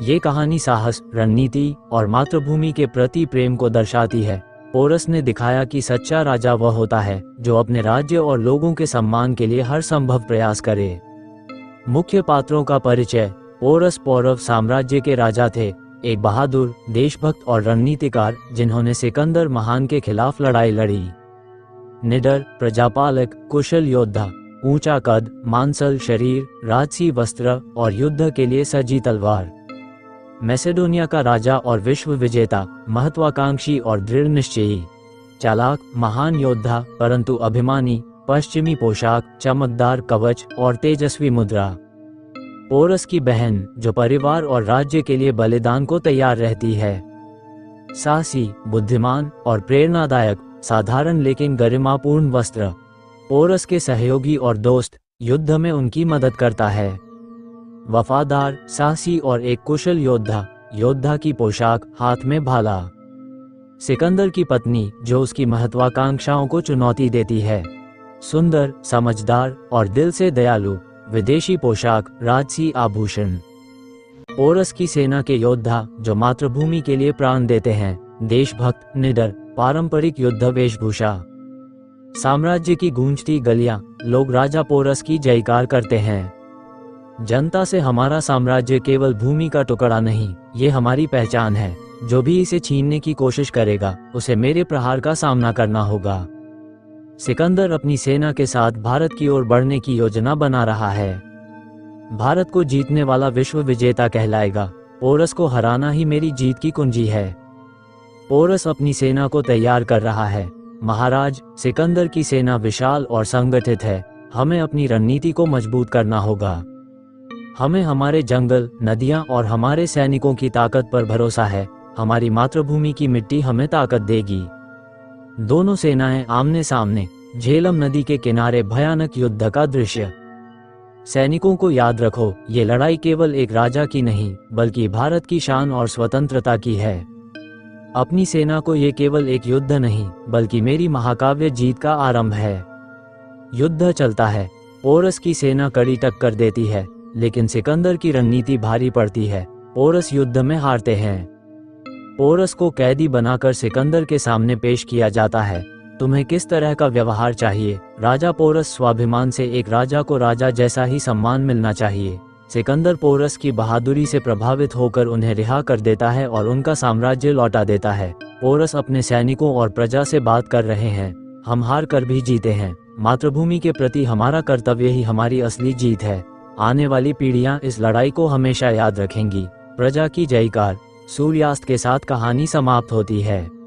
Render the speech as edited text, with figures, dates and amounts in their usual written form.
ये कहानी साहस, रणनीति और मातृभूमि के प्रति प्रेम को दर्शाती है। पोरस ने दिखाया कि सच्चा राजा वह होता है जो अपने राज्य और लोगों के सम्मान के लिए हर संभव प्रयास करे। मुख्य पात्रों का परिचय। पोरस पौरव साम्राज्य के राजा थे, एक बहादुर, देशभक्त और रणनीतिकार जिन्होंने सिकंदर महान के खिलाफ लड़ाई लड़ी। निडर, प्रजापालक, कुशल योद्धा, ऊंचा कद, मांसल शरीर, राजसी वस्त्र और युद्ध के लिए सजी तलवार। मैसेडोनिया का राजा और विश्व विजेता, महत्वाकांक्षी और दृढ़ निश्चयी। चालाक, महान योद्धा परंतु अभिमानी, पश्चिमी पोशाक, चमकदार कवच और तेजस्वी मुद्रा। पोरस की बहन जो परिवार और राज्य के लिए बलिदान को तैयार रहती है। साहसी, बुद्धिमान और प्रेरणादायक, साधारण लेकिन गरिमापूर्ण वस्त्र। पोरस के सहयोगी और दोस्त, युद्ध में उनकी मदद करता है। वफादार, साहसी और एक कुशल योद्धा, योद्धा की पोशाक, हाथ में भाला। सिकंदर की पत्नी जो उसकी महत्वाकांक्षाओं को चुनौती देती है। सुंदर, समझदार और दिल से दयालु, विदेशी पोशाक, राजसी आभूषण। पोरस की सेना के योद्धा जो मातृभूमि के लिए प्राण देते हैं, देशभक्त, निडर, पारंपरिक युद्ध वेशभूषा। साम्राज्य की गूंजती गलियां, लोग राजा पोरस की जयकार करते हैं। जनता से हमारा साम्राज्य केवल भूमि का टुकड़ा नहीं, ये हमारी पहचान है। जो भी इसे छीनने की कोशिश करेगा उसे मेरे प्रहार का सामना करना होगा। सिकंदर अपनी सेना के साथ भारत की ओर बढ़ने की योजना बना रहा है। भारत को जीतने वाला विश्व विजेता कहलाएगा। पोरस को हराना ही मेरी जीत की कुंजी है। पोरस अपनी सेना को तैयार कर रहा है। महाराज, सिकंदर की सेना विशाल और संगठित है। हमें अपनी रणनीति को मजबूत करना होगा। हमें हमारे जंगल, नदियां और हमारे सैनिकों की ताकत पर भरोसा है। हमारी मातृभूमि की मिट्टी हमें ताकत देगी। दोनों सेनाएं आमने सामने, झेलम नदी के किनारे, भयानक युद्ध का दृश्य। सैनिकों को याद रखो, ये लड़ाई केवल एक राजा की नहीं बल्कि भारत की शान और स्वतंत्रता की है। अपनी सेना को ये केवल एक युद्ध नहीं बल्कि मेरी महाकाव्य जीत का आरंभ है। युद्ध चलता है। पोरस की सेना कड़ी टक्कर देती है, लेकिन सिकंदर की रणनीति भारी पड़ती है। पोरस युद्ध में हारते हैं। पोरस को कैदी बनाकर सिकंदर के सामने पेश किया जाता है। तुम्हें किस तरह का व्यवहार चाहिए? राजा पोरस स्वाभिमान से, एक राजा को राजा जैसा ही सम्मान मिलना चाहिए। सिकंदर पोरस की बहादुरी से प्रभावित होकर उन्हें रिहा कर देता है और उनका साम्राज्य लौटा देता है। पोरस अपने सैनिकों और प्रजा से बात कर रहे हैं, हम हार कर भी जीते हैं। मातृभूमि के प्रति हमारा कर्तव्य ही हमारी असली जीत है। आने वाली पीढ़ियां इस लड़ाई को हमेशा याद रखेंगी। प्रजा की जयकार। सूर्यास्त के साथ कहानी समाप्त होती है।